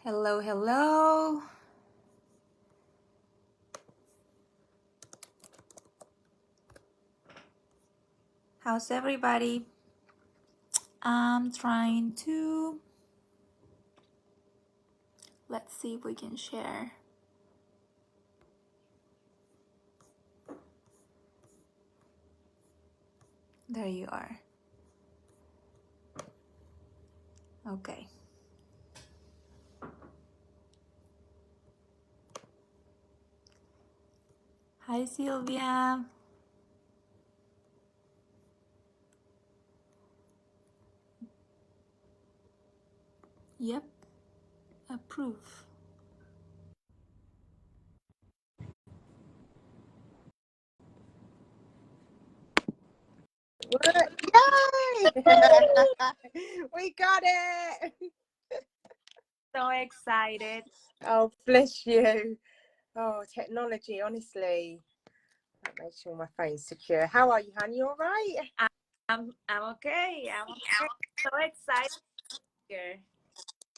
Hello, hello. How's everybody? I'm trying to. Let's see if we can share. There you are. Okay. Hi, Sylvia. Yep, approve. Yay! We got it! So excited. Oh, bless you. Oh, technology, honestly. That makes sure my phone's secure. How are you, honey? You all right? I'm okay. I'm okay. So excited here.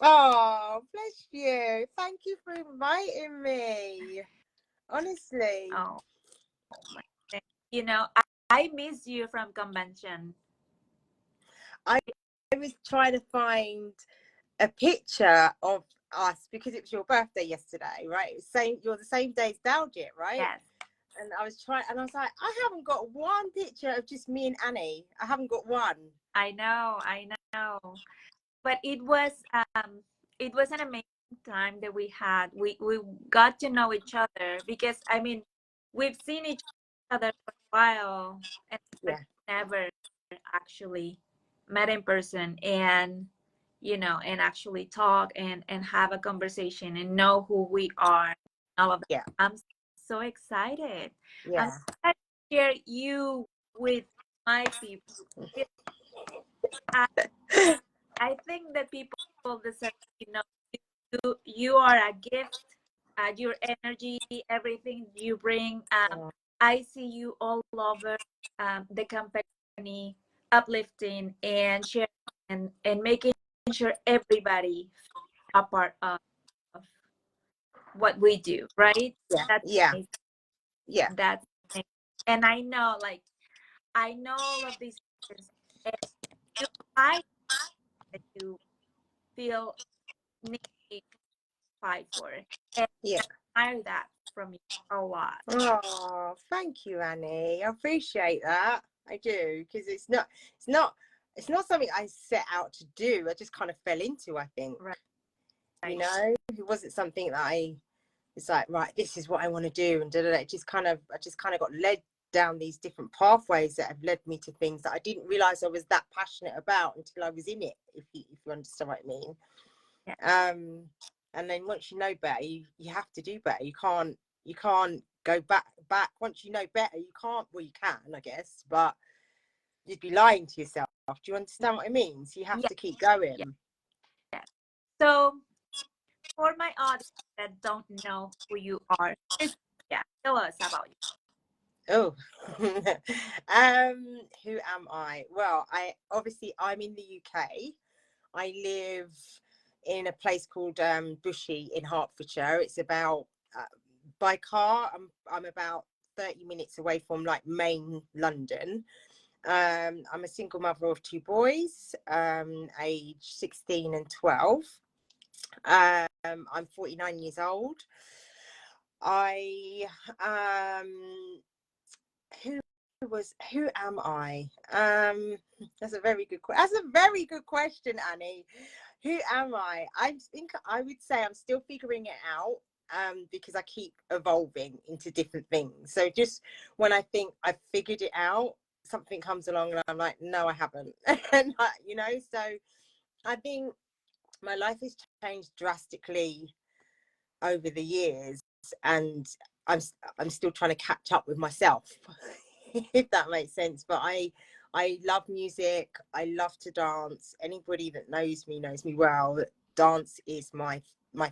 Oh, bless you. Thank you for inviting me. Honestly. Oh, my God. I miss you from convention. I was trying to find a picture of us because it was your birthday yesterday, right? It was you're the same day as Daljit, right? Yes. And I was trying, and I was like, I haven't got one picture of just me and Annie. I haven't got one. I know. But it was an amazing time that we had. We got to know each other because we've seen each other for a while and but Yeah, never actually met in person and and actually talk and have a conversation and know who we are, all of that. yeah, I'm so excited. I'm yeah. excited to share you with my people. I, I think that people deserve, you are a gift, your energy, everything you bring. Oh, I see you all over the company, uplifting and sharing and making sure everybody a part of what we do, right? yeah, That's yeah, amazing. yeah. That's amazing. And I know all of these things, and you, I that you feel need to fight for it. And Yeah. I admire that from you a lot. Oh, thank you, Annie. I appreciate that. I do, because it's not something I set out to do. I just kind of fell into, I think. Right. It wasn't something that it's like, right, this is what I want to do, and I just kind of got led down these different pathways that have led me to things that I didn't realize I was that passionate about until I was in it, if you understand what I mean. Yeah. And then once you know better, you have to do better. You can't go back. Once you know better, you can't. Well, you can, I guess, but you'd be lying to yourself. Do you understand what I mean? So you have Yeah. to keep going. Yeah. Yeah. So for my audience that don't know who you are, yeah, tell us about you. Oh, who am I? Well, I'm in the UK. I live in a place called Bushy in Hertfordshire. It's about by car. I'm about 30 minutes away from like main London. I'm a single mother of two boys, age 16 and 12. I'm 49 years old. I who who am I? That's a very good question, Annie. Who am I? I think I would say I'm still figuring it out. Because I keep evolving into different things. So just when I think I've figured it out, something comes along and I'm like, no, I haven't. And so I think my life has changed drastically over the years, and I'm I'm still trying to catch up with myself, if that makes sense. But I love music. I love to dance. Anybody that knows me well. Dance is my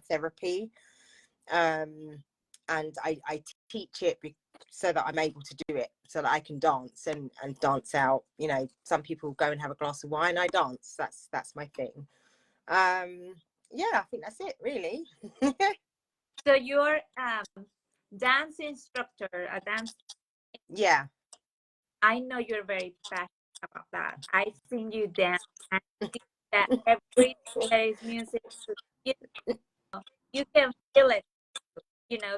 therapy, and I teach it so that I'm able to do it, so that I can dance and dance out. Some people go and have a glass of wine. I dance. That's my thing. yeah, I think that's it, really. So you're dance instructor, a dance. Yeah. I know you're very passionate about that. I've seen you dance, and I see that every time there is music, you you can feel it. You know,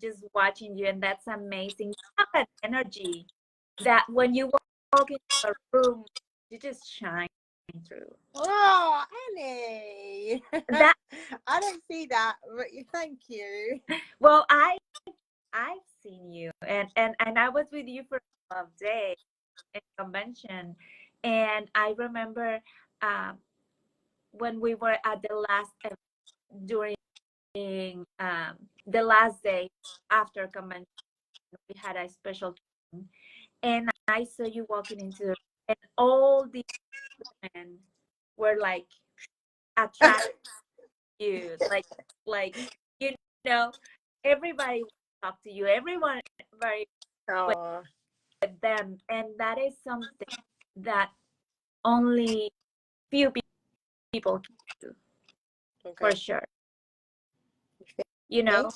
just watching you, and that's amazing. You have an energy that when you walk into a room, you just shine through. Oh, Annie. That I don't see that, but thank you. well, I've seen you, and I was with you for a day in convention, and I remember um, when we were at the last during the last day after convention, we had a special training, and I saw you walking into the, and all the men were like attracted to you, like you know, everybody would talk to you, everyone very Oh, with them, and that is something that only few people can do for okay. sure. You know,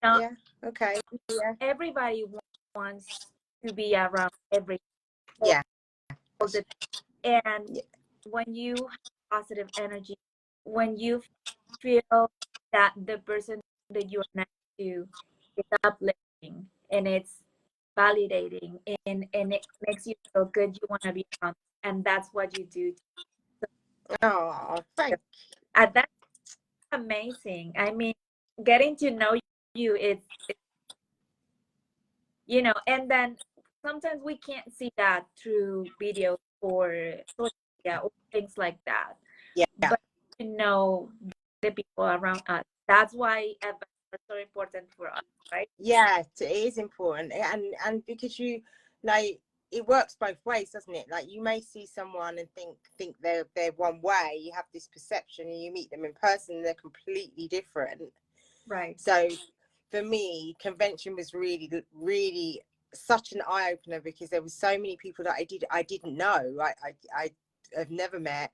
not Yeah, okay. Yeah. everybody wants to be around every all Yeah. the and Yeah. when you have positive energy, when you feel that the person that you're next to is uplifting and it's validating and it makes you feel good, you want to be around, and that's what you do. Oh, thank And that's amazing. I mean, getting to know you, it's you know, and then sometimes we can't see that through videos or social media or things like that. you. Yeah. But to know the people around us, that's why events are so important for us, right? Yeah, it is important. And because you like it works both ways, doesn't it? Like you may see someone and think they're one way, you have this perception, and you meet them in person and they're completely different. Right. So for me, convention was really such an eye opener because there were so many people that I didn't know. I have never met.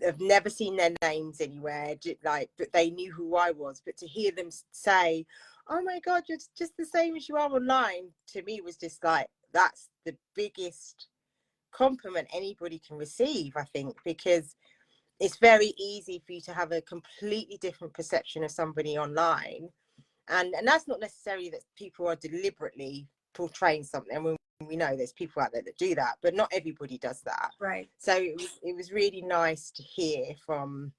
I've never seen their names anywhere, like, but they knew who I was. But to hear them say, "Oh my God, you're just the same as you are online," to me was just like that's the biggest compliment anybody can receive. I think because it's very easy for you to have a completely different perception of somebody online, and that's not necessarily that people are deliberately portraying something. I mean, we know there's people out there that do that, but not everybody does that. Right. So it was really nice to hear from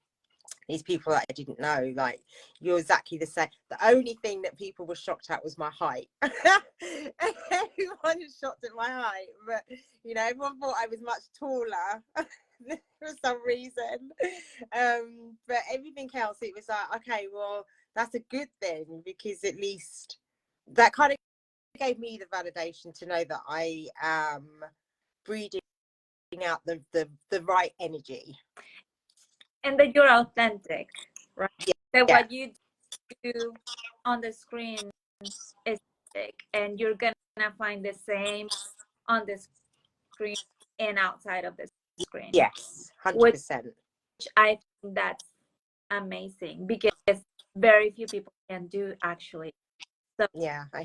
these people that I didn't know. Like, you're exactly the same. The only thing that people were shocked at was my height. Everyone was shocked at my height, but you know, everyone thought I was much taller for some reason. But everything else, it was like, okay, well, that's a good thing because at least that kind of gave me the validation to know that I am breeding out the right energy. And that you're authentic, right? Yeah. That Yeah. what you do on the screen is authentic, and you're gonna find the same on the screen and outside of the screen, Yes. which 100%. I think that's amazing because very few people can do actually. So Yeah, I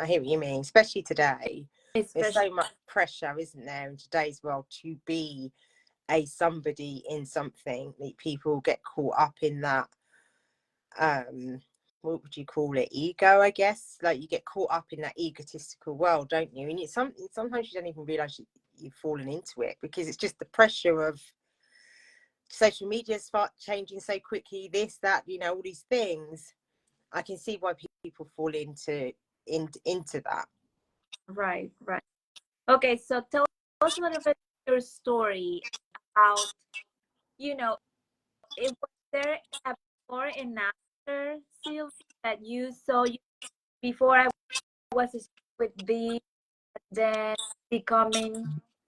hear what you mean, especially today. There's especially so much pressure, isn't there, in today's world to be a somebody in something. That people get caught up in that. What would you call it? Ego, I guess. Like you get caught up in that egotistical world, don't you? And it's sometimes you don't even realize you've fallen into it because it's just the pressure of social media start changing so quickly. This, that, you know, all these things. I can see why people fall into that. right, right. Okay, so tell us a little bit your story about, you know, it was there a before and after, Sylvia, that you saw you before I was with the then becoming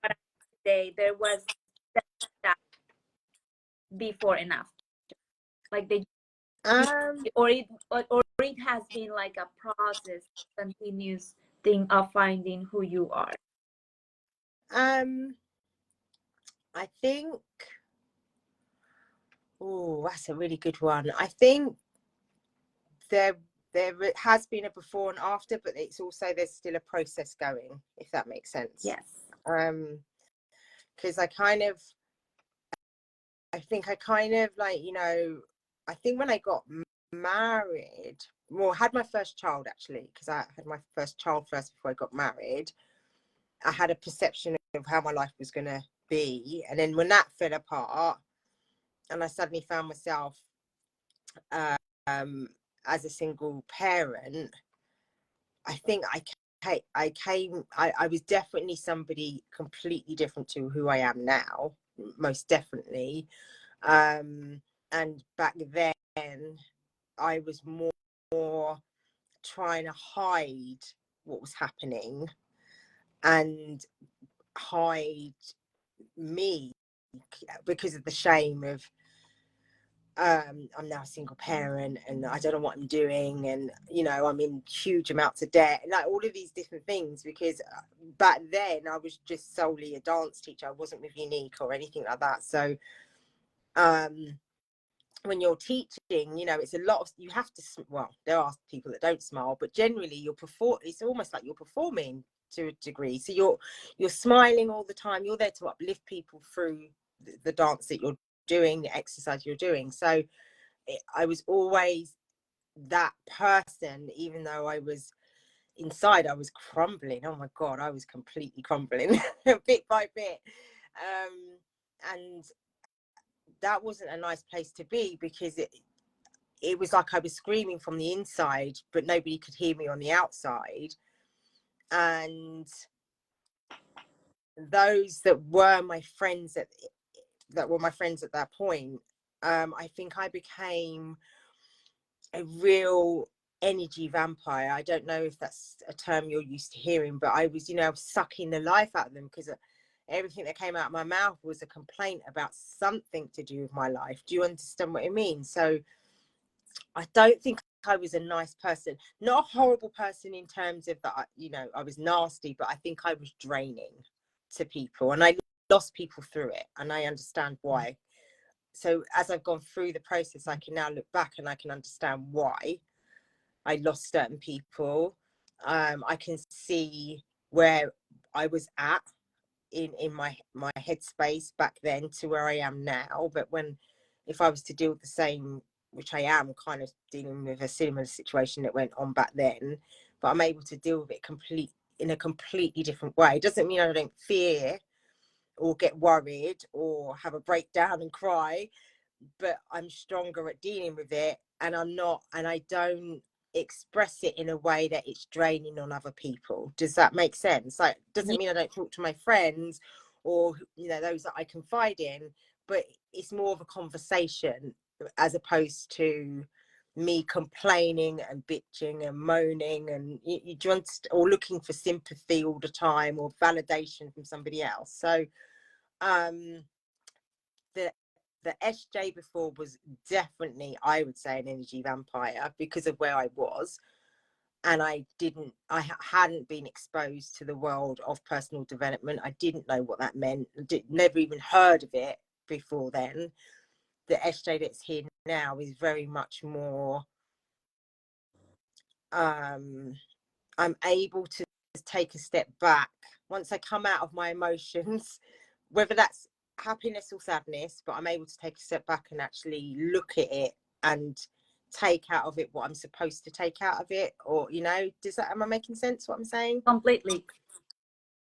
what I am today. There was that before and after, like the Um, or it has been like a process, continuous thing of finding who you are. um, I think Oh, that's a really good one. I think there has been a before and after, but it's also there's still a process going, if that makes sense. Yes. Because I think I kind of like, you know, I think when I got married, well, had my first child actually, because I had my first child first before I got married. I had a perception of how my life was going to be. And then when that fell apart and I suddenly found myself um, as a single parent, I think I was definitely somebody completely different to who I am now, most definitely. And back then, I was more trying to hide what was happening and hide me because of the shame of I'm now a single parent and I don't know what I'm doing, and you know, I'm in huge amounts of debt, like all of these different things, because back then I was just solely a dance teacher. I wasn't with Unique or anything like that. So when you're teaching, you know, it's a lot of, you have to, well, there are people that don't smile, but generally it's almost like you're performing to a degree. So you're smiling all the time. You're there to uplift people through the dance that you're doing, the exercise you're doing. So I was always that person, even though I was inside, I was crumbling. Oh my God, I was completely crumbling bit by bit. And that wasn't a nice place to be, because it was like I was screaming from the inside, but nobody could hear me on the outside. And those that were my friends that were my friends at that point, I think I became a real energy vampire. I don't know if that's a term you're used to hearing, but I was, you know, sucking the life out of them, because everything that came out of my mouth was a complaint about something to do with my life. Do you understand what I mean? So I don't think I was a nice person, not a horrible person in terms of that, you know, I was nasty, but I think I was draining to people, and I lost people through it, and I understand why. So as I've gone through the process, I can now look back and I can understand why I lost certain people. I can see where I was at in my headspace back then to where I am now. But if I was to deal with the same, which I am kind of dealing with a similar situation that went on back then, but I'm able to deal with it in a completely different way. It doesn't mean I don't fear or get worried or have a breakdown and cry, but I'm stronger at dealing with it, and I don't express it in a way that it's draining on other people. Does that make sense? Like, doesn't mean I don't talk to my friends or, you know, those that I confide in, but it's more of a conversation as opposed to me complaining and bitching and moaning and or looking for sympathy all the time or validation from somebody else. So the SJ before was definitely, I would say, an energy vampire because of where I was. And I hadn't been exposed to the world of personal development. I didn't know what that meant. Never even heard of it before then. The SJ that's here now is very much more, I'm able to take a step back once I come out of my emotions, whether that's happiness or sadness, but I'm able to take a step back and actually look at it and take out of it what I'm supposed to take out of it. Or, you know, am I making sense what I'm saying? Completely.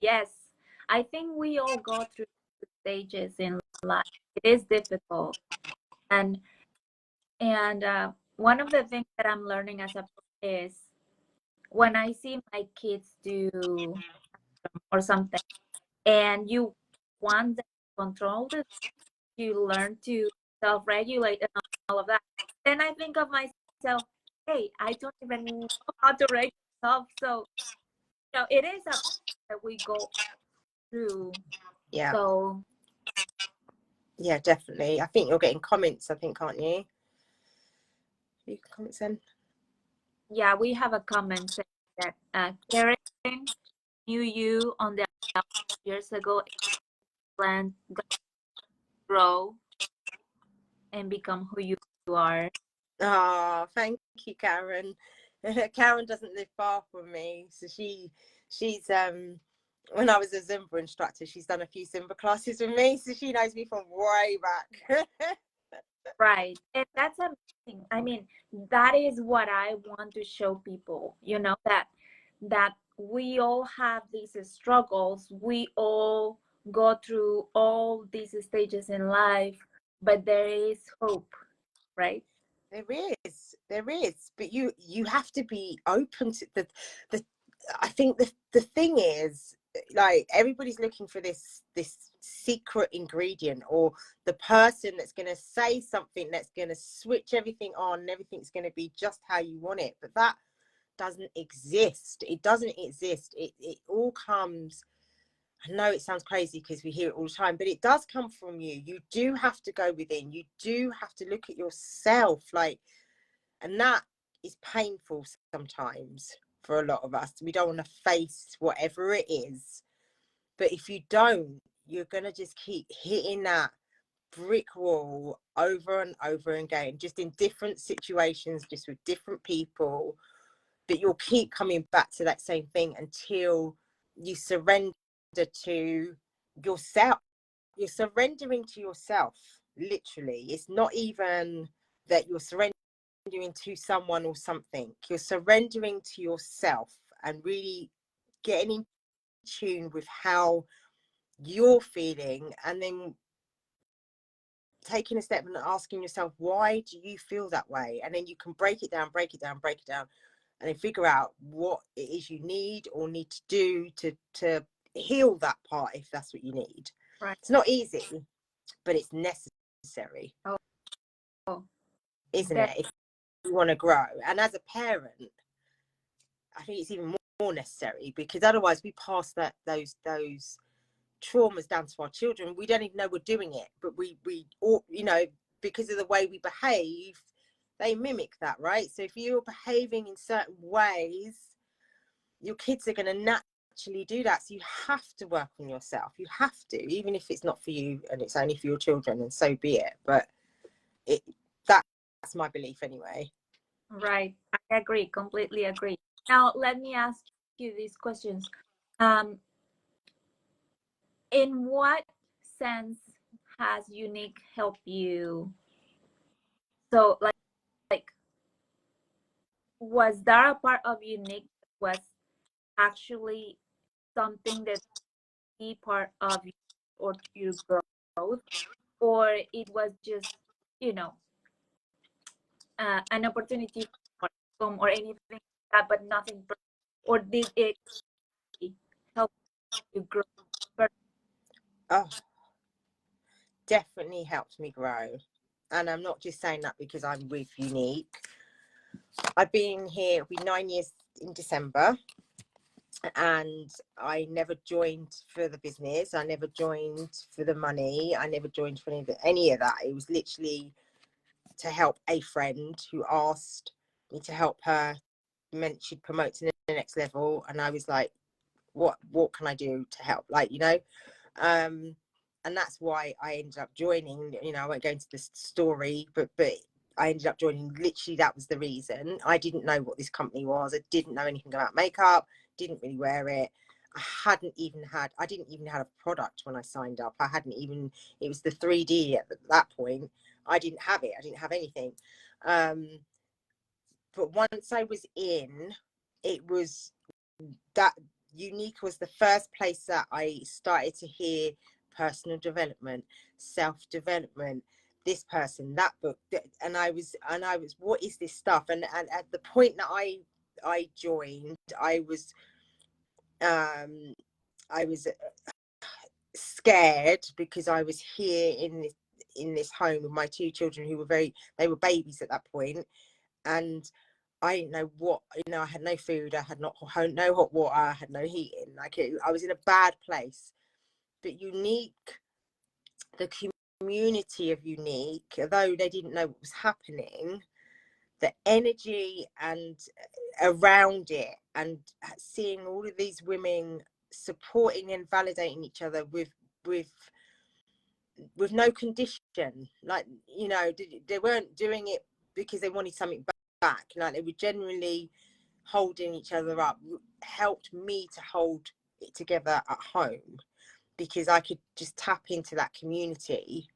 Yes. I think we all go through stages in life. It is difficult. And one of the things that I'm learning as a is when I see my kids do or something, and you want them to control this, you learn to self-regulate and all of that. Then I think of myself, hey, I don't even know how to regulate myself. So, you know, it is a that we go through. Yeah. So Yeah, definitely. I think you're getting comments, I think, aren't you? You can comments in. yeah, we have a comment saying that Karen knew you on the years ago, plant grow. and become who you are. Oh, thank you, Karen. Karen doesn't live far from me, so she's when I was a Zumba instructor, she's done a few Zumba classes with me, so she knows me from way back. Right. And that's amazing. I mean, that is what I want to show people, that we all have these struggles. We all go through all these stages in life, but there is hope, right? There is, but you have to be open to the I think the thing is, like, everybody's looking for this secret ingredient, or the person that's going to say something that's going to switch everything on and everything's going to be just how you want it, but that doesn't exist. It doesn't exist. It all comes, I know it sounds crazy because we hear it all the time, but it does come from you. You do have to go within. You do have to look at yourself, like, and that is painful sometimes for a lot of us. We don't want to face whatever it is. But if you don't, you're going to just keep hitting that brick wall over and over again, just in different situations, just with different people. But you'll keep coming back to that same thing until you surrender to yourself. You're surrendering to yourself, literally. It's not even that you're surrendering to someone or something. You're surrendering to yourself and really getting in tune with how you're feeling, and then taking a step and asking yourself, why do you feel that way? And then you can break it down, and then figure out what it is you need or need to do to heal that part, if that's what you need. Right. It's not easy, but it's necessary. Oh, Isn't that, it? If you want to grow. And as a parent, I think it's even more necessary, because otherwise we pass those traumas down to our children. We don't even know we're doing it, but we all, because of the way we behave, they mimic that, right? So if you're behaving in certain ways, your kids are going to naturally do that. So you have to work on yourself. You have to, even if it's not for you and it's only for your children, and so be it. But that's my belief anyway. right. I agree, completely agree. Now, let me ask you these questions. In what sense has Unique helped you? So, like, was there a part of Unique that was actually something that be part of you or your growth, or it was just, you know, an opportunity for income or anything like that, but nothing, or did it help you grow? Oh, definitely helped me grow. And I'm not just saying that because I'm with Unique. I've been here, it'll be 9 years in December, and I never joined for the business. I never joined for the money. I never joined for any of that. It was literally to help a friend who asked me to help her, meant she'd promote to the next level. And I was like, what can I do to help? Like, and that's why I ended up joining. I won't go into this story, but I ended up joining. Literally, that was the reason. I didn't know what this company was. I didn't know anything about makeup. Didn't really wear it. I didn't even have a product when I signed up. It was the 3D at that point. I didn't have it. I didn't have anything. But once I was in, it was that Unique was the first place that I started to hear personal development, self-development, this person, that book, and I was, what is this stuff? And at the point that I joined, I was scared, because I was here in this home with my two children who they were babies at that point, and I didn't know what, I had no food, I had no hot water, I had no heating, I was in a bad place. But Unique, the community of Unique, although they didn't know what was happening, the energy and around it, and seeing all of these women supporting and validating each other with with no condition. Like, you know, they weren't doing it because they wanted something back. Like, they were generally holding each other up, helped me to hold it together at home, because I could just tap into that community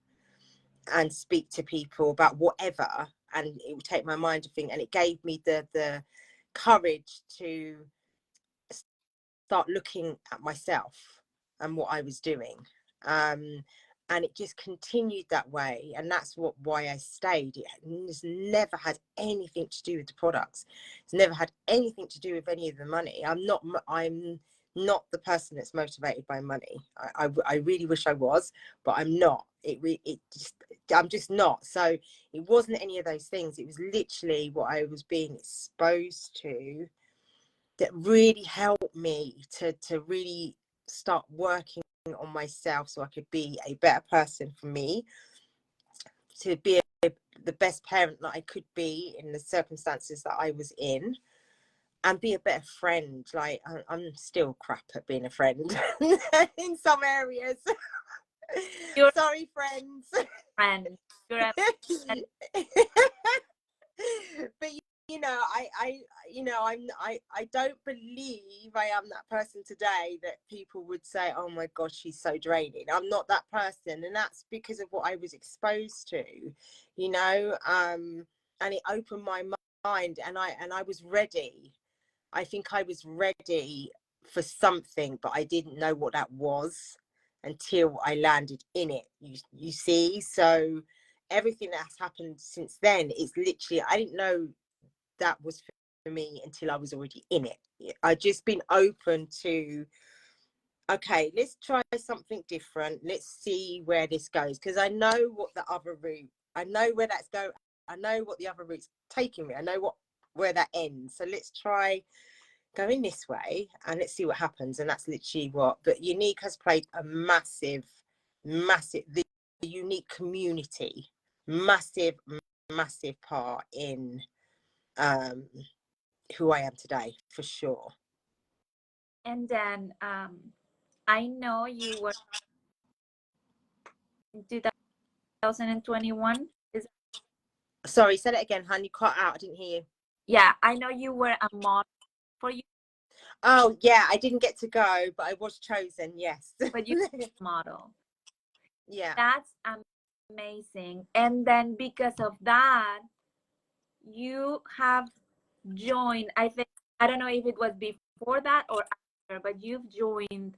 and speak to people about whatever, and it would take my mind off things, and it gave me the courage to start looking at myself and what I was doing. And it just continued that way, and that's why I stayed. It's never had anything to do with the products. It's never had anything to do with any of the money. I'm not the person that's motivated by money. I really wish I was, but I'm not. I'm just not. So it wasn't any of those things. It was literally what I was being exposed to that really helped me to really start working on myself, so I could be a better person for me, to be the best parent that I could be in the circumstances that I was in, and be a better friend. Like, I'm still crap at being a friend in some areas. You're Sorry, friends. a friend. You're a But you know, I don't believe I am that person today that people would say, oh my gosh, she's so draining. I'm not that person, and that's because of what I was exposed to, you know. And it opened my mind, and I was ready. I think I was ready for something, but I didn't know what that was until I landed in it. You see, so everything that's happened since then is literally, I didn't know that was for me until I was already in it. I'd just been open to, okay, let's try something different. Let's see where this goes, because I know what the other route, I know where that's going. I know what the other route's taking me. I know where that ends. So let's try going this way and let's see what happens. And that's literally what. But Younique has played a massive the Younique community, massive part in who I am today, for sure. And then I know you were in 2021. Sorry, say that again, hon. You cut out. I didn't hear you. Yeah, I know you were a model for you. Oh yeah, I didn't get to go, but I was chosen. Yes. But you model. Yeah. That's amazing. And then because of that, you have joined, I think, I don't know if it was before that or after, but you've joined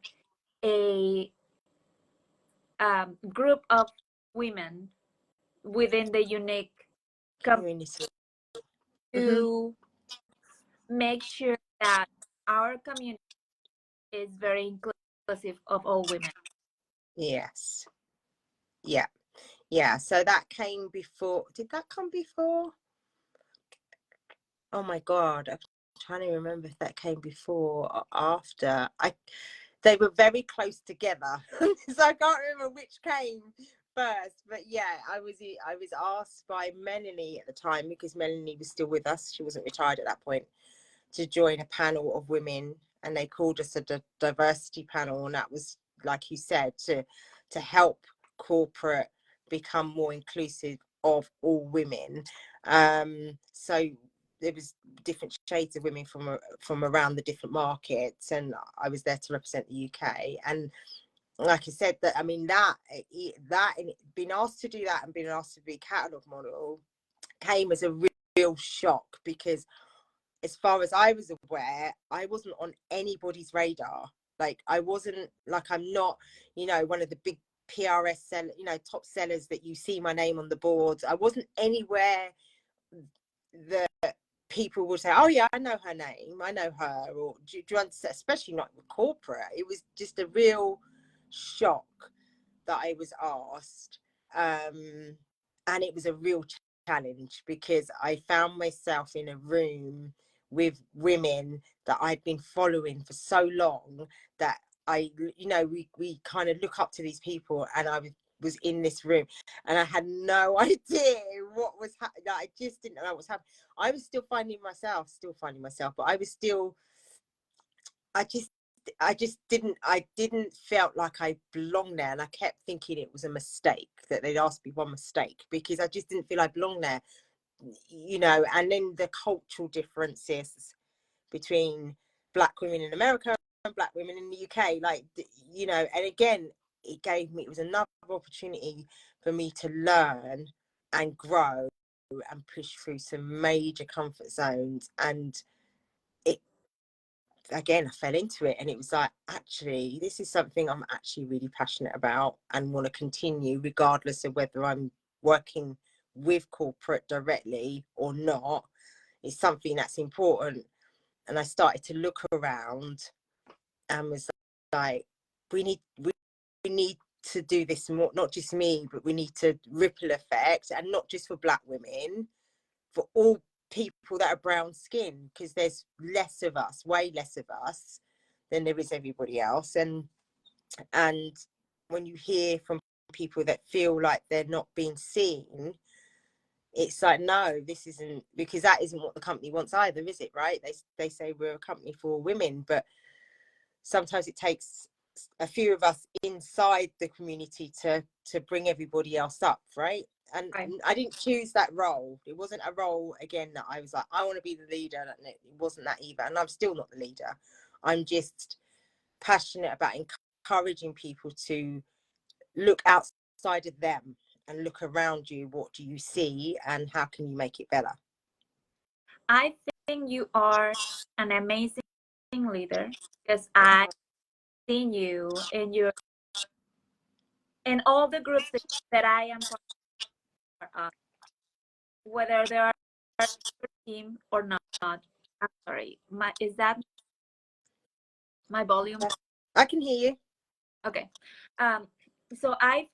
a group of women within the Younique Community. to make sure that our community is very inclusive of all women. Yes. Yeah. Yeah. So that came before. Did that come before? Oh my God. I'm trying to remember if that came before or after. They were very close together. So I can't remember which came first. But yeah, I was asked by Melanie at the time, because Melanie was still with us. She wasn't retired at that point, to join a panel of women, and they called us a diversity panel, and that was, like you said, to help corporate become more inclusive of all women. So there was different shades of women from around the different markets, and I was there to represent the UK. And like I said, that I mean that being asked to do that and being asked to be catalogue model came as a real shock, because as far as I was aware, I wasn't on anybody's radar. Like, I wasn't, like, I'm not, you know, one of the big PRS sell, you know, top sellers that you see my name on the boards. I wasn't anywhere that people would say, oh yeah, I know her name, I know her, or do you understand? Especially not with corporate. It was just a real shock that I was asked, and it was a real challenge, because I found myself in a room with women that I'd been following for so long, that we kind of look up to these people, and I was in this room, and I had no idea what was happening. I just didn't know what was happening. I was still finding myself, but I just didn't felt like I belonged there, and I kept thinking it was a mistake that they'd asked me one mistake, because I just didn't feel I belonged there, you know. And then the cultural differences between Black women in America and Black women in the UK, like, you know. And again, it was another opportunity for me to learn and grow and push through some major comfort zones. And it, again, I fell into it, and it was like, actually, this is something I'm actually really passionate about and want to continue, regardless of whether I'm working with corporate directly or not. It's something that's important. And I started to look around and was like, we need to do this more, not just me, but we need to ripple effect, and not just for Black women, for all people that are brown skinned, because there's less of us, way less of us than there is everybody else. And when you hear from people that feel like they're not being seen, it's like, no, this isn't, because that isn't what the company wants either, is it? Right? They say we're a company for women, but sometimes it takes a few of us inside the community to bring everybody else up, right? And Right. I didn't choose that role. It wasn't a role, again, that I was like, I want to be the leader. And it wasn't that either. And I'm still not the leader. I'm just passionate about encouraging people to look outside of them and look around you. What do you see, and how can you make it better? I think you are an amazing leader, because I've seen you in all the groups that I am part of, whether they are your team or not. I'm sorry. Is that my volume? I can hear you. Okay. So I've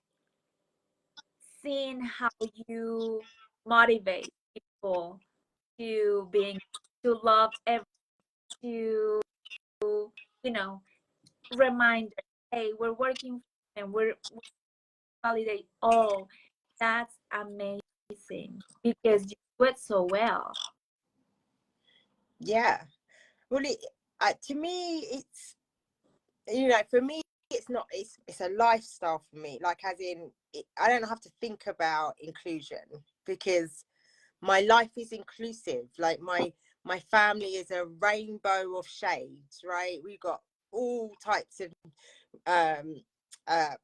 seen how you motivate people to love every, to, you know, reminder, hey, we're working and we validate. Oh, that's amazing, because you do it so well. Yeah. Well, to me, it's, you know, for me, it's not, it's a lifestyle for me. Like, as in, I don't have to think about inclusion, because my life is inclusive. Like, my family is a rainbow of shades, right? We've got all types of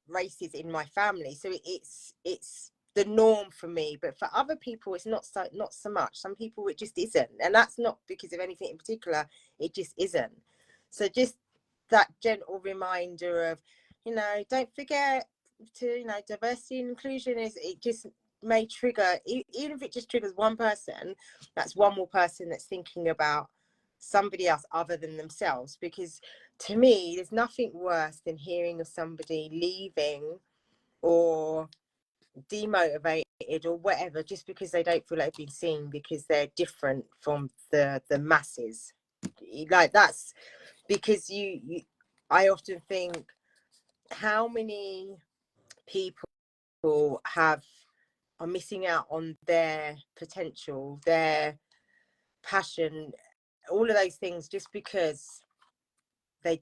races in my family, so it's the norm for me. But for other people, it's not so much. Some people, it just isn't, and that's not because of anything in particular. It just isn't. So just that gentle reminder of, you know, don't forget to, you know, diversity and inclusion is, it just may trigger, even if it just triggers one person, that's one more person that's thinking about somebody else other than themselves. Because to me, there's nothing worse than hearing of somebody leaving or demotivated or whatever, just because they don't feel like they've been seen, because they're different from the masses. Like, that's because I often think, how many people are missing out on their potential, their passion, all of those things, just because they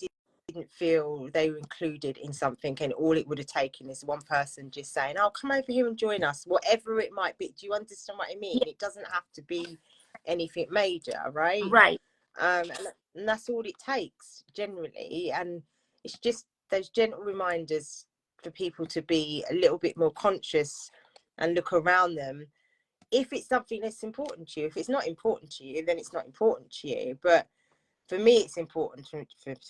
didn't feel they were included in something. And all it would have taken is one person just saying, oh, come over here and join us, whatever it might be. Do you understand what I mean? Yeah. It doesn't have to be anything major, right? Right. And that's all it takes generally. And it's just those gentle reminders for people to be a little bit more conscious and look around them. If it's something that's important to you, if it's not important to you, then it's not important to you. But for me, it's important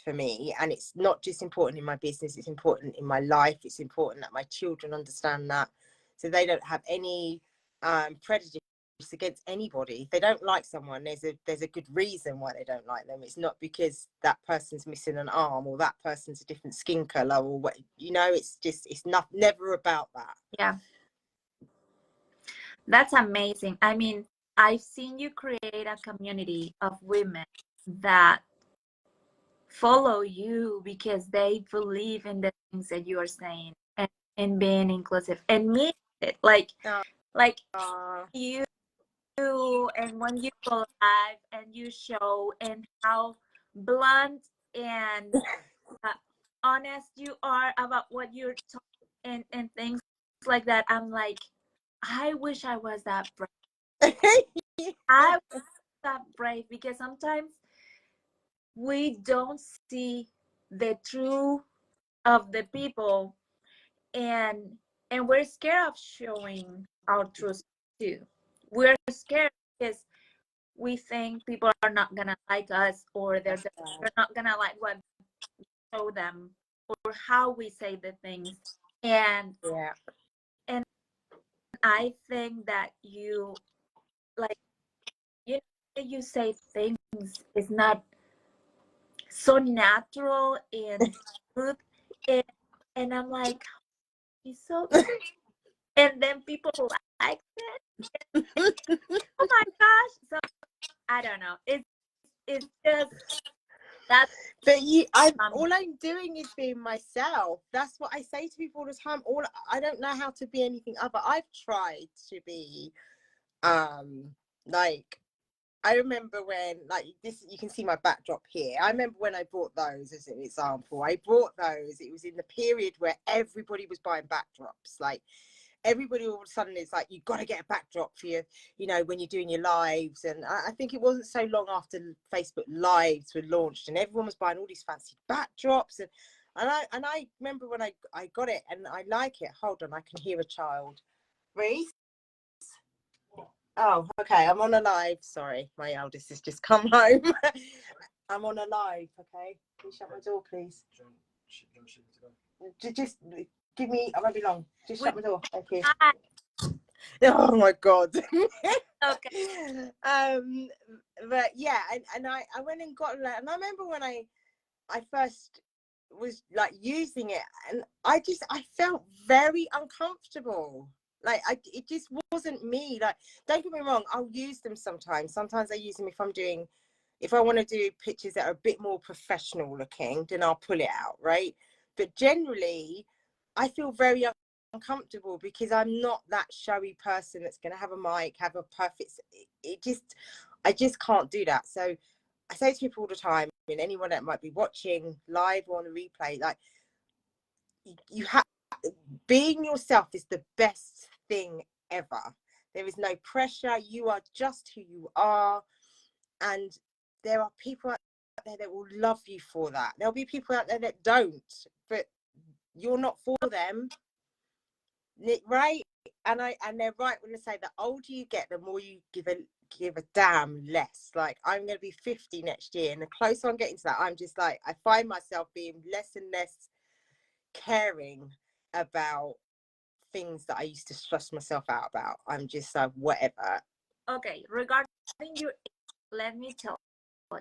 for me. And it's not just important in my business, it's important in my life. It's important that my children understand that, so they don't have any prejudice against anybody. If they don't like someone, there's a good reason why they don't like them. It's not because that person's missing an arm, or that person's a different skin color, or what, you know. It's just, it's not, never about that. Yeah. That's amazing. I mean, I've seen you create a community of women that follow you because they believe in the things that you are saying, and being inclusive and mean it. Like you, and when you go live and you show, and how blunt and honest you are about what you're talking and things like that. I'm like, I wish I was that brave. I was that brave because sometimes we don't see the truth of the people, and we're scared of showing our truth too. We're scared because we think people are not gonna like us, or they're not gonna like what we show them or how we say the things. And Yeah. and I think that you, like, you say things is not so natural and smooth, and, I'm like, he's so, and then people like it. Oh my gosh. So I don't know, it's just that. But all I'm doing is being myself. That's what I say to people all the time. I don't know how to be anything other. I've tried to be like, I remember when, like, this, you can see my backdrop here. I remember when I bought those as an example. I bought those, it was in the period where everybody was buying backdrops. Like, everybody all of a sudden is like, you've got to get a backdrop for your, when you're doing your lives. And I think it wasn't so long after Facebook Lives were launched and everyone was buying all these fancy backdrops. And I remember when I got it, and I like it. Hold on, I can hear a child. Reese? Oh, okay. I'm on a live. Sorry, my eldest has just come home. I'm on a live. Okay. Can you shut my door, please? Just give me. I won't be long. Just shut my door. Thank you. Oh my God. Okay. But yeah, and I went and got that, and I remember when I first was like using it, and I felt very uncomfortable. Like, it just wasn't me. Like, don't get me wrong, I'll use them sometimes. Sometimes I use them if I want to do pictures that are a bit more professional looking, then I'll pull it out, right? But generally, I feel very uncomfortable because I'm not that showy person that's going to have a mic, have a perfect. I just can't do that. So I say to people all the time, and anyone that might be watching live or on a replay, like, you have, being yourself is the best thing ever. There is no pressure. You are just who you are, and there are people out there that will love you for that. There'll be people out there that don't, but you're not for them, right? And they're right when they say the older you get, the more you give a damn less. Like, I'm going to be 50 next year, and the closer I'm getting to that, I'm just like, I find myself being less and less caring about things that I used to stress myself out about. I'm just like, whatever. Okay, regarding your age, let me tell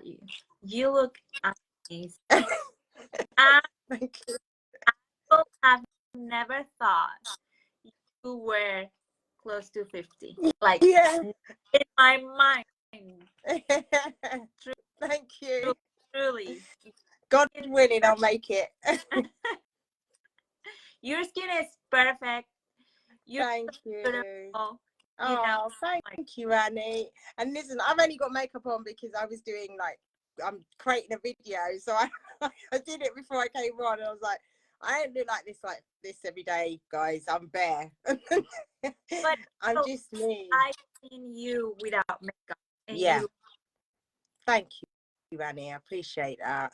you, you look amazing. Thank you. I have never thought you were close to 50. Like, Yeah. in my mind. Thank you. Truly. God willing, I'll make it. Your skin is perfect. Thank you. Beautiful. Oh, thank you, Annie. And listen, I've only got makeup on because I was doing, like, I'm creating a video, so I did it before I came on, and I was like, I don't look like this every day, guys. I'm bare. But I'm just me. I've seen you without makeup. And yeah. Thank you, Annie. I appreciate that.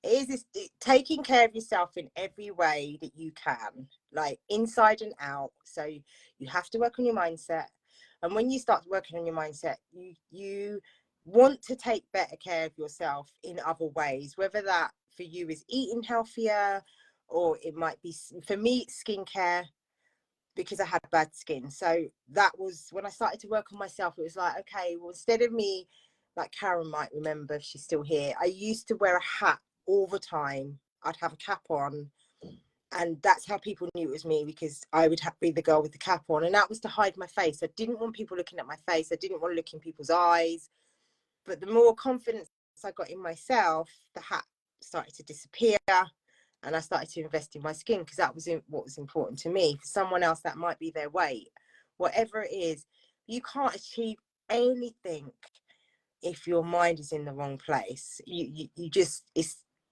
It is taking care of yourself in every way that you can, like inside and out. So you have to work on your mindset, and when you start working on your mindset, you want to take better care of yourself in other ways, whether that for you is eating healthier, or it might be, for me, skincare, because I had bad skin. So that was when I started to work on myself. It was like, okay, well, instead of me, like Karen might remember if she's still here, I used to wear a hat all the time. I'd have a cap on, and that's how people knew it was me, because I would be the girl with the cap on, and that was to hide my face. I didn't want people looking at my face. I didn't want to look in people's eyes. But the more confidence I got in myself, the hat started to disappear, and I started to invest in my skin, because that was what was important to me. For someone else, that might be their weight. Whatever it is, you can't achieve anything if your mind is in the wrong place. You just,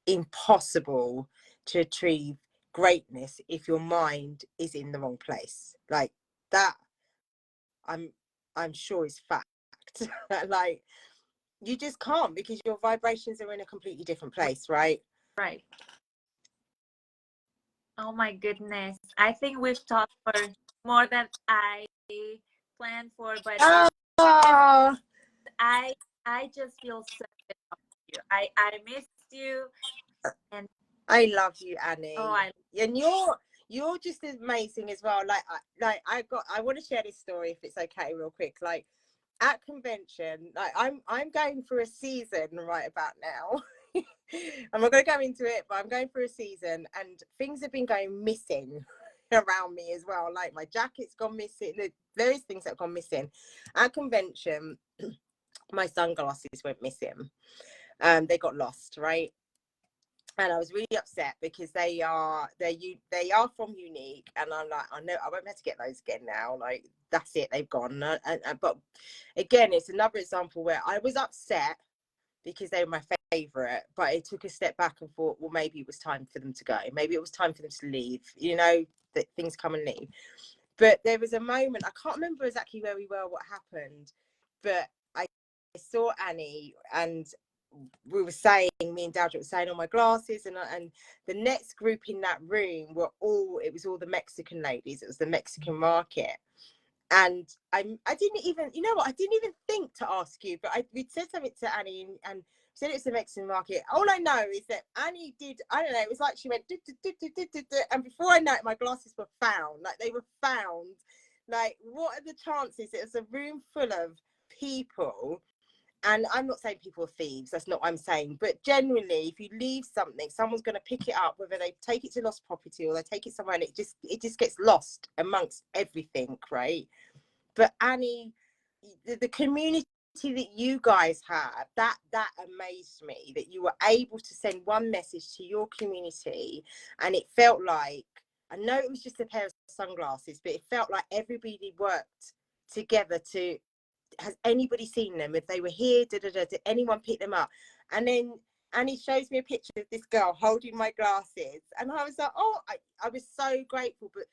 impossible to achieve greatness if your mind is in the wrong place. Like that, I'm sure is fact. Like you just can't, because your vibrations are in a completely different place, right? Right. Oh my goodness. I think we've talked for more than I planned for, but Oh, I I just feel so good about you. I missed you, and I love you, Annie. oh, And you're just amazing as well. I want to share this story, if it's okay, real quick. Like at convention, like I'm going through a season right about now. I'm not going to go into it, but I'm going through a season, and things have been going missing around me as well. Like my jacket's gone missing. There's various things that have gone missing at convention. My sunglasses went missing. They got lost, right? And I was really upset because they are from Unique, and I'm like, I know I won't be able to get those again now. Like that's it, they've gone. But again, it's another example where I was upset because they were my favorite, but it took a step back and thought, well, maybe it was time for them to go. Maybe it was time for them to leave. You know, that things come and leave. But there was a moment, I can't remember exactly where we were, what happened, but I saw Annie, and we were saying, me and Dad were saying, on my glasses, and the next group in that room it was all the Mexican ladies. It was the Mexican market. And I didn't even, you know what, I didn't even think to ask you, but we'd said something to Annie, and said it's the Mexican market. All I know is that Annie did, I don't know, it was like she went, and before I know it, my glasses were found. Like they were found. Like, what are the chances? It was a room full of people. And I'm not saying people are thieves, that's not what I'm saying, but generally, if you leave something, someone's going to pick it up, whether they take it to lost property or they take it somewhere, and it just gets lost amongst everything, right? But Annie, the community that you guys had, that amazed me, that you were able to send one message to your community, and it felt like, I know it was just a pair of sunglasses, but it felt like everybody worked together to, has anybody seen them? If they were here, did anyone pick them up? And then Annie shows me a picture of this girl holding my glasses, and I was like, oh, I was so grateful. But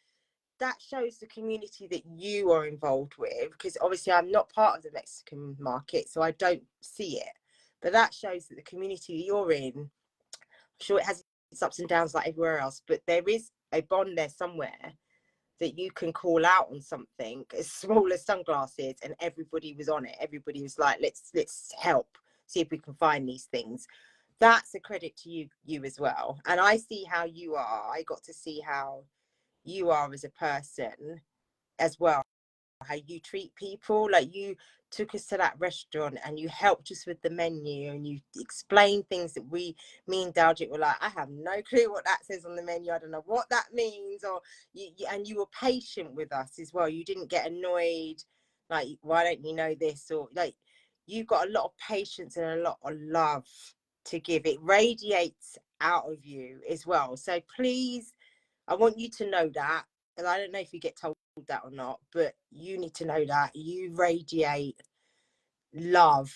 that shows the community that you are involved with, because obviously I'm not part of the Mexican market, so I don't see it. But that shows that the community you're in, I'm sure it has its ups and downs like everywhere else, but there is a bond there somewhere that you can call out on something as small as sunglasses, and everybody was on it. Everybody was like, let's help, see if we can find these things. That's a credit to you as well. And I see how you are. I got to see how you are as a person as well, how you treat people. Like, you took us to that restaurant and you helped us with the menu, and you explained things that me and Daljit were like, I have no clue what that says on the menu, I don't know what that means. Or and you were patient with us as well. You didn't get annoyed, like, why don't you know this? Or like, you've got a lot of patience and a lot of love to give. It radiates out of you as well. So please, I want you to know that. And I don't know if you get told that or not, but you need to know that you radiate love,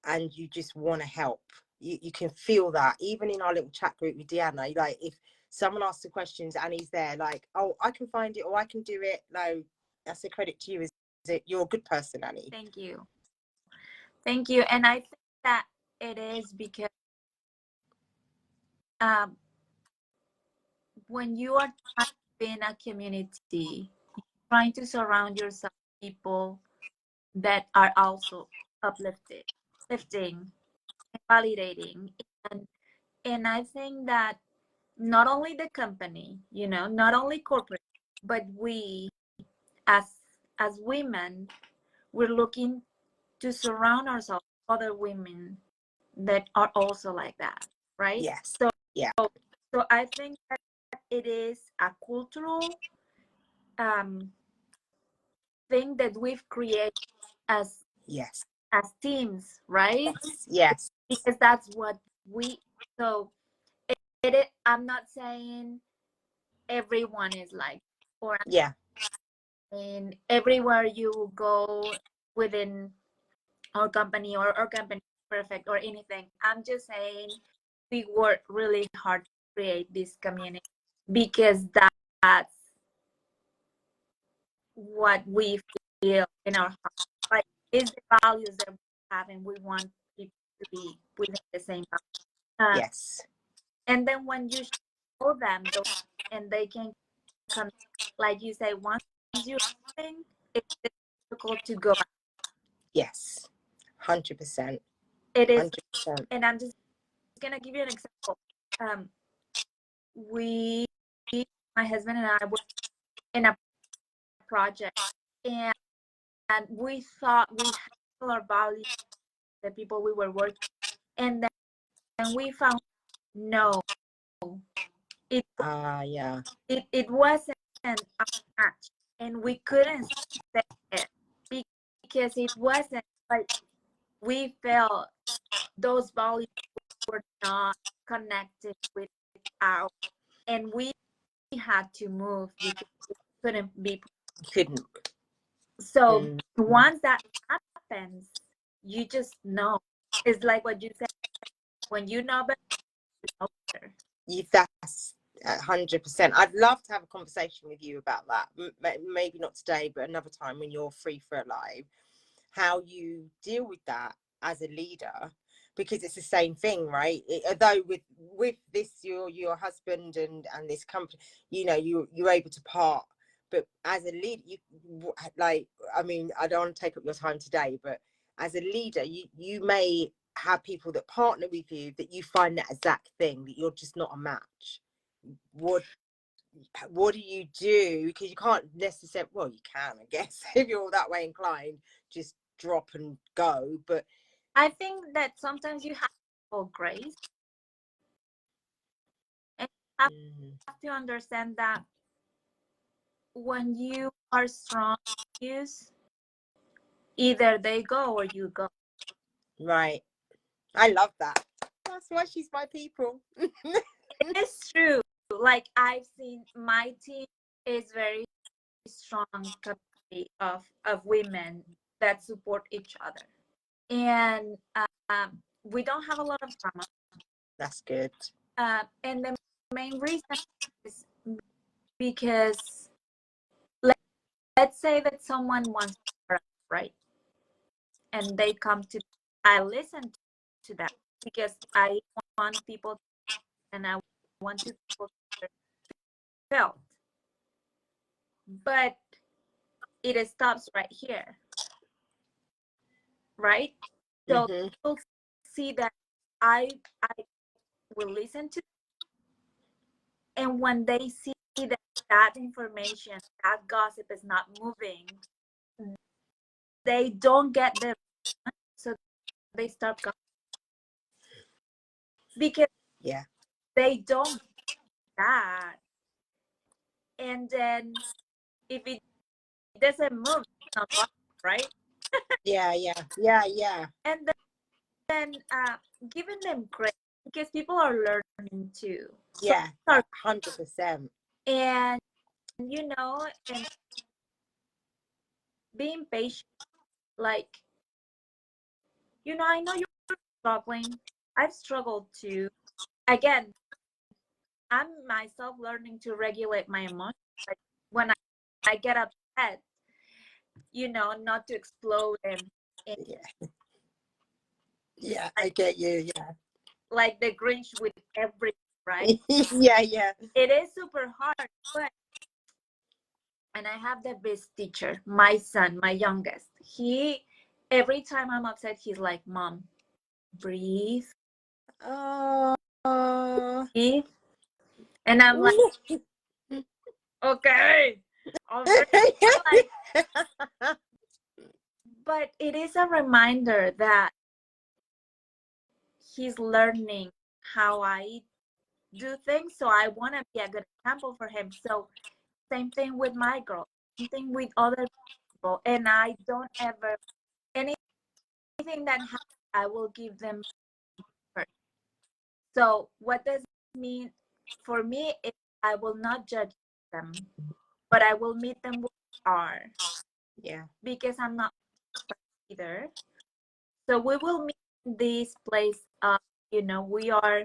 and you just want to help. You can feel that even in our little chat group with Deanna. Like, if someone asks the questions and he's there, like, oh, I can find it, or I can do it. No, that's a credit to you. Is it? You're a good person, Annie. Thank you. Thank you. And I think that it is because when you are trying to be in a community, trying to surround yourself with people that are also uplifting, validating. And I think that not only the company, not only corporate, but we as women, we're looking to surround ourselves with other women that are also like that, right? Yes. So Yeah. So I think that it is a cultural thing that we've created as Yes. teams, right? Yes. Because that's what we. So I'm not saying everyone is like, or Yeah. in everywhere you go within our company, or our company is perfect or anything. I'm just saying we work really hard to create this community because that's what we feel in our heart. Like, is the values that we have, and we want people to be within the same values. Yes. And then when you show them those, and they can come, like you say, once you're leaving, it's difficult to go back. Yes. 100%. It is. 100%. And I'm just gonna give you an example. We, my husband and I, were in a project, and we thought we had all our values, the people we were working, and then we found no, it Yeah. it wasn't a match, and we couldn't say it because it wasn't like we felt those values were not connected with our, and we had to move because we couldn't be. Couldn't. So once that happens, you just know. It's like what you said, when you know better, you know better. That's 100%. I'd love to have a conversation with you about that. Maybe not today, but another time when you're free for a live. How you deal with that as a leader, because it's the same thing, right? Although with this, your husband and this company, you know, you're able to part. But as a leader, you like, I mean, I don't want to take up your time today, but as a leader, you may have people that partner with you that you find that exact thing, that you're just not a match. What do you do? Because you can't necessarily, well, you can, I guess, if you're that way inclined, just drop and go. But I think that sometimes you have to show grace, and you have to understand that when you are strong, either they go or you go. right. I love that. That's why she's my people. It's true. Like, I've seen my team is very strong community of women that support each other, and we don't have a lot of drama. That's good. And the main reason is because let's say that someone wants to right, and they come to, I listen to them because I want people, and I want to people to felt, but it stops right here, right? So people see that I will listen to, and when they see that information, that gossip is not moving, they don't get the, so they start gossiping because they don't get that, and then if it doesn't move, it's not gossip, right? Yeah. And then giving them grace, because people are learning too. Yeah, 100%. And you know, and being patient, like, you know, I know you're struggling. I've struggled too. Again, I'm myself learning to regulate my emotions. Like, when I get upset, you know, not to explode and yeah, I get you. Yeah. like the Grinch with everything, right? yeah. It is super hard, but, and I have the best teacher, my son, my youngest. He, every time I'm upset, he's like, "Mom, breathe, Oh. breathe," and I'm like, "Okay, I'll breathe." Like, but it is a reminder that he's learning how I do things, so I want to be a good example for him. So same thing with my girl, same thing with other people, and I don't ever, anything that happens, I will give them first. So what does it mean for me? Is I will not judge them, but I will meet them where they are. Yeah. Because I'm not either. So we will meet in this place. You know, we are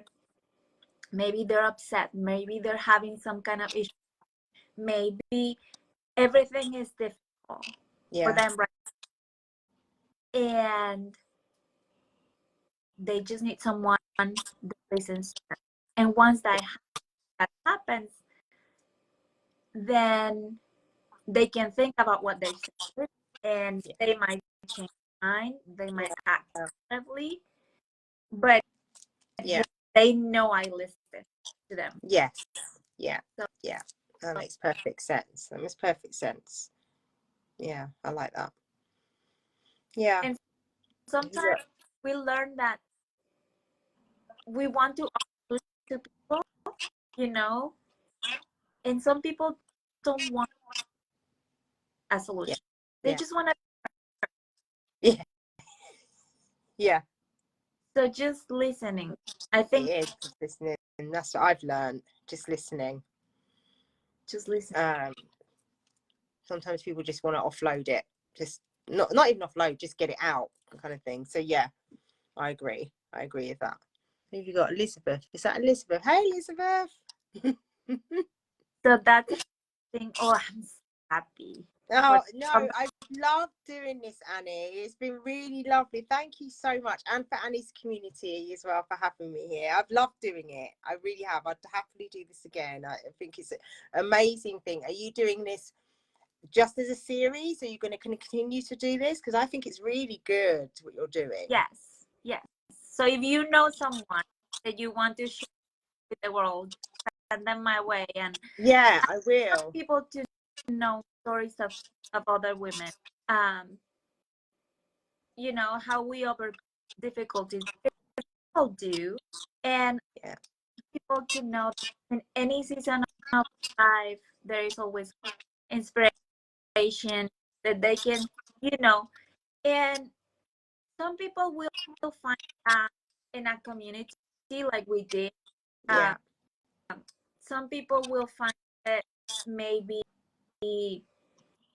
maybe they're upset, maybe they're having some kind of issue, maybe everything is difficult for them right now, and they just need someone that listens to them. And once that happens, then they can think about what they said, and they might change their mind, they might act differently, but they know I listen to them. Yes. Yeah. So, yeah. That makes perfect sense. That makes perfect sense. Yeah, I like that. Yeah. And sometimes we learn that we want to listen to people, you know, and some people don't want a solution. They just want to. Yeah. Yeah. So just listening. I think it is just listening. And that's what I've learned. Just listening. Just listen. Sometimes people just want to offload it. Just not even offload, just get it out, kind of thing. So yeah, I agree. I agree with that. Who have you got? Elizabeth. Is that Elizabeth? Hey, Elizabeth. So that's the thing. Oh, I'm so happy. Oh, no, I've loved doing this, Annie. It's been really lovely. Thank you so much. And for Annie's community as well for having me here. I've loved doing it. I really have. I'd happily do this again. I think it's an amazing thing. Are you doing this just as a series? Are you going to continue to do this? Because I think it's really good what you're doing. Yes. Yes. So if you know someone that you want to share with the world, send them my way. And yeah, I will. People to know stories of other women. You know, how we overcome difficulties. People do. And people to know in any season of life, there is always inspiration that they can, you know, and some people will find that in a community like we did. Some people will find it maybe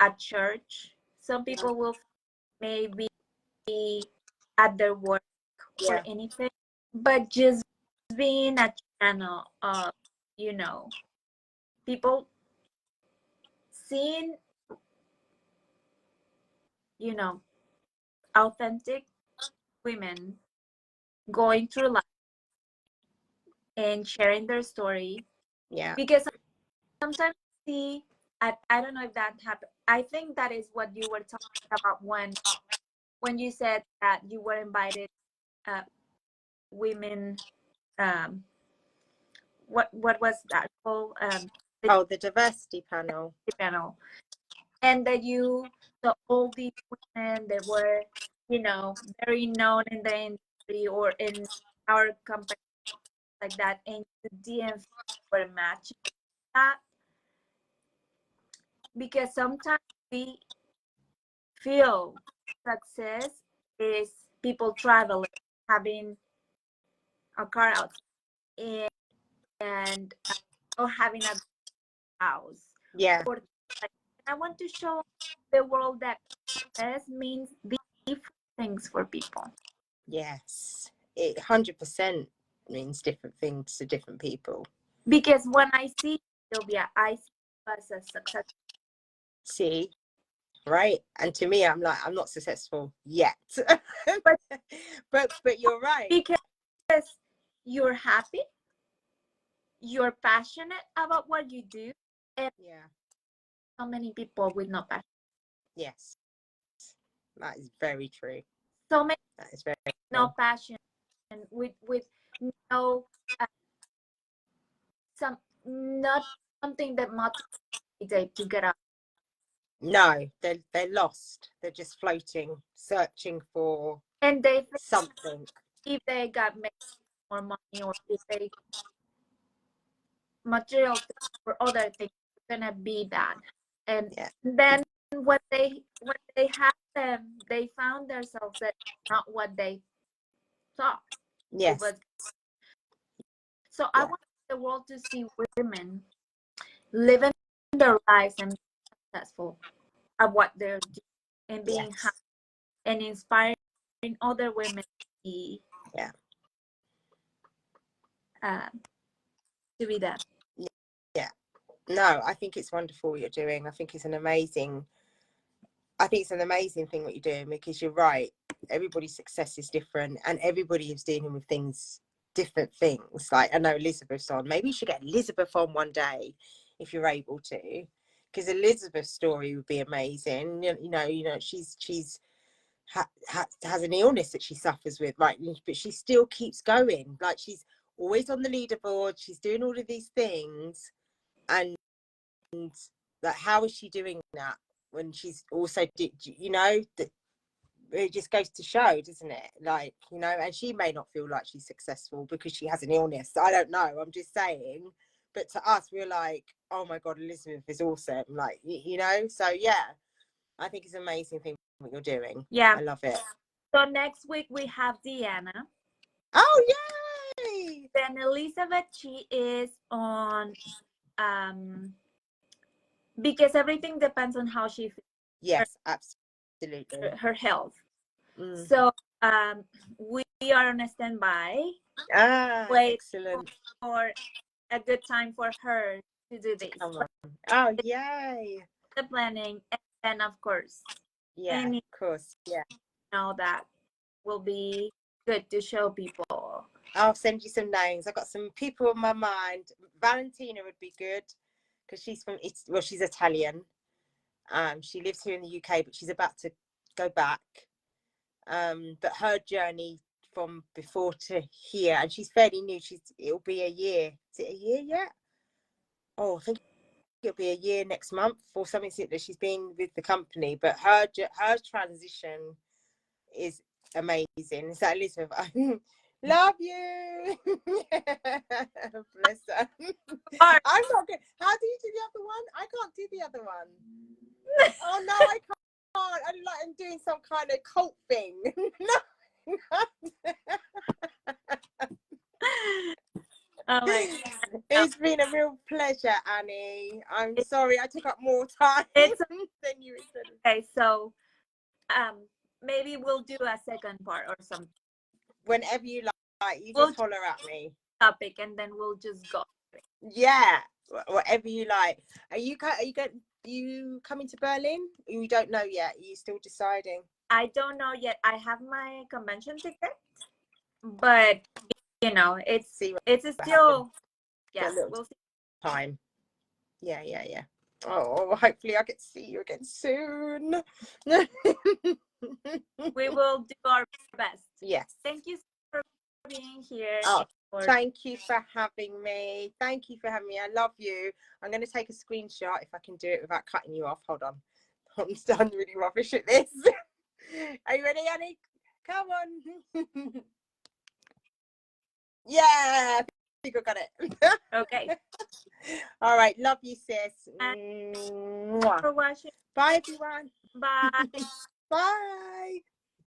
at church. Some people will maybe at their work or anything. But just being a channel of, you know, people seeing, you know, authentic women going through life and sharing their story. Yeah. Because sometimes see, I don't know if that happened. I think that is what you were talking about when you said that you were invited women what was that called, the diversity panel. And that you saw all these women that were, you know, very known in the industry or in our company like that, and the DMs were matching that. Because sometimes we feel success is people traveling, having a car out, and or having a house. Yeah. Or like, I want to show the world that success means different things for people. Yes, it 100% means different things to different people. Because when I see Sylvia, I see you as a success. See, right? And to me, I'm like, I'm not successful yet. but you're right. Because you're happy, you're passionate about what you do, and so many people with no passion. Yes, that is very true. So many that is very no true. Passion, and with no not something that motivates to get up. No, they're lost. They're just floating, searching for something. If they got more money, or if they material things or other things, it's gonna be that. And then when they have them, they found themselves that not what they thought. Yes. So I want the world to see women living their lives and successful at what they're doing, and being happy and inspiring other women to be to be done. Yeah. No, I think it's wonderful what you're doing. I think it's an amazing thing what you're doing, because you're right. Everybody's success is different, and everybody is dealing with different things. Like, I know Elizabeth's on. Maybe you should get Elizabeth on one day if you're able to, because Elizabeth's story would be amazing. You know, she's has an illness that she suffers with, right? But she still keeps going. Like, she's always on the leaderboard. She's doing all of these things, and like, how is she doing that when she's also, you know, that it just goes to show, doesn't it? Like, you know, and she may not feel like she's successful because she has an illness. I don't know. I'm just saying. But to us, we're like, oh my God, Elizabeth is awesome. Like, you know, so yeah, I think it's an amazing thing what you're doing. Yeah. I love it. So next week we have Deanna. Oh, yay! Then Elizabeth, she is on, because everything depends on how she feels. Yes, absolutely. Her health. So we are on a standby. Wait, Excellent. For a good time for her to do this. Come on. Oh, yay! The planning, and then of course, Yeah, of course. Yeah. Know that will be good to show people. I'll send you some names. I've got some people in my mind. Valentina would be good, because she's from, well, she's Italian. She lives here in the UK, but she's about to go back. But her journey from before to here, and she's fairly new. It'll be a year. Is it a year yet? Oh, I think it'll be a year next month or something. She's been with the company, but her transition is amazing. Is that Elizabeth? Love you. Bless her. I'm not good. How do you do the other one? I can't do the other one. Oh no, I can't. I'm doing some kind of cult thing. No. Oh my God. It's been a real pleasure, Annie. I'm sorry I took up more time than you intended. Okay, so maybe we'll do a second part or something. Whenever you like, you just holler at me. Topic, and then we'll just go. Yeah, whatever you like. Are you coming to Berlin? You don't know yet. Are you still deciding? I don't know yet. I have my convention ticket, but you know, it's still we'll see. Time. Yeah. Oh, hopefully I get to see you again soon. We will do our best. Yes. Thank you for being here. Oh, thank you for having me. Thank you for having me. I love you. I'm going to take a screenshot if I can do it without cutting you off. Hold on. I'm really rubbish at this. Are you ready, Annie? Come on. Yeah, I think I got it. Okay. All right. Love you, sis. For watching. Bye, everyone. Bye. Bye.